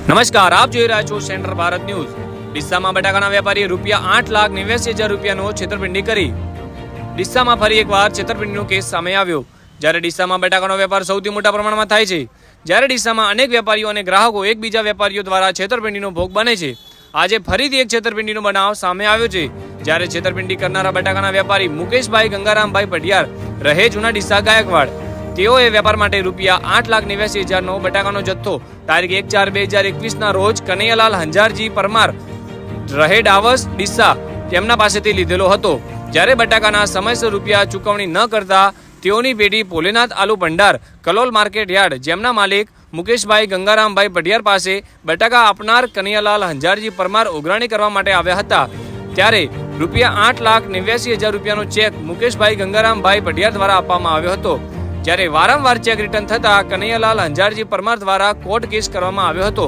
નમસ્કાર, આપ જોઈ રહ્યા છો સેન્ટ્રલ ભારત ન્યૂઝ। ડીસામાં બટાકાના વેપારીએ ₹8,89,000 રૂપિયાનો છેતરપિંડી કરી। ડીસામાં ફરી એકવાર છેતરપિંડીનો કેસ સામે આવ્યો। જ્યારે ડીસામાં બટાકાનો વેપાર સૌથી મોટા પ્રમાણમાં થાય છે, જ્યારે ડીસામાં અનેક વેપારીઓ અને ગ્રાહકો એકબીજા વેપારીઓ દ્વારા છેતરપિંડીનો ભોગ બને છે, આજે ફરીથી એક છેતરપિંડીનો બનાવ સામે આવ્યો છે। જ્યારે છેતરપિંડી કરનારા બટાકાના વેપારી મુકેશભાઈ ગંગારામભાઈ પઢિયાર રહે જૂના ડીસા ગાયકવાડ, તેઓએ વેપાર માટે ₹8,89,000નો બટાકાનો જથ્થો તારીખ 1/4/2021ના રોજ કનૈયાલાલ હંજારજી પરમાર રહે ડાવસ ડીસા તેમના પાસેથી લીધેલો હતો। જ્યારે બટાકાના સમયસર રૂપિયા ચૂકવણી ન કરતા તેઓની પેઢી ભોલેનાથ આલુ ભંડાર કલોલ માર્કેટ યાર્ડ, જેમના માલિક મુકેશભાઈ ગંગારામભાઈ પઢિયાર પાસે બટાકા આપનાર કનૈયાલાલ હંજારજી પરમાર ઉઘરાણી કરવા માટે આવ્યા હતા। ત્યારે ₹8,89,000 રૂપિયાનો ચેક મુકેશભાઈ ગંગારામભાઈ પઢિયાર દ્વારા આપવામાં આવ્યો હતો। જ્યારે વારંવાર ચેક રિટર્ન થતા કનૈયાલાલ હંજારજી પરમાર દ્વારા કોર્ટ કેસ કરવામાં આવ્યો હતો।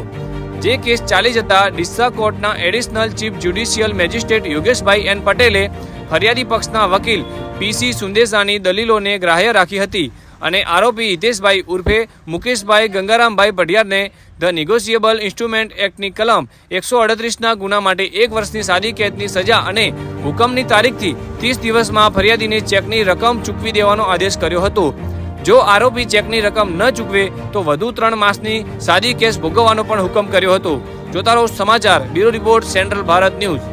જે કેસ ચાલી જતા ડીસા કોર્ટના એડિશનલ ચીફ જ્યુડિશિયલ મેજિસ્ટ્રેટ યોગેશભાઈ એન પટેલે ફરિયાદી પક્ષના વકીલ PC સુંદેસાની દલીલોને ગ્રાહ્ય રાખી હતી અને આરોપી હિતેશભાઈ ઉર્ફે મુકેશભાઈ ગંગારામભાઈ પઢિયારને ધ નિગોશિયેબલ ઇન્સ્ટ્રુમેન્ટ એક્ટની કલમ 138ના ગુના માટે 1 વર્ષની સાદી કેદની સજા અને હુકમની તારીખથી 30 દિવસમાં ફરિયાદીને ચેકની રકમ ચૂકવી દેવાનો આદેશ કર્યો હતો। જો આરોપી ચેકની રકમ ન ચૂકવે તો વધુ 3 માસની સાદી કેસ ભોગવવાનો પણ હુકમ કર્યો હતો। જોતા રહો સમાચાર, bureau report, central Bharat news.